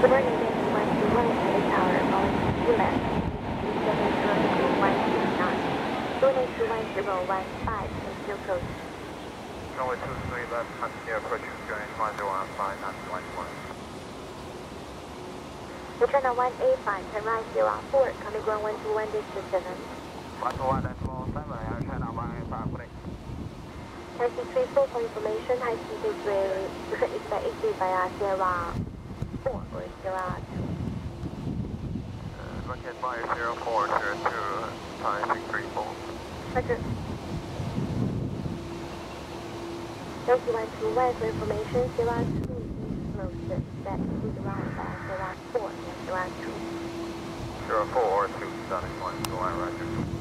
Good morning, Beijing 121 to the tower, Boeing 11, 70169. Boeing 21015, still close. Runway 23 left, continue approaching journey 1015, not 21. Return on 185, turn right 014, coming ground 121, distance 7. 121 and 47, I'll turn on 185, please. Taxi 34 for information, high speed is very, you can expect exit via Sierra 4 or Sierra 2. Rocket fire 04 to 5634. Roger. Taxi 121 for information, Sierra 2 is closed, expect exit around via Sierra 4 and Sierra 2. 04 or 2, starting 121, Roger.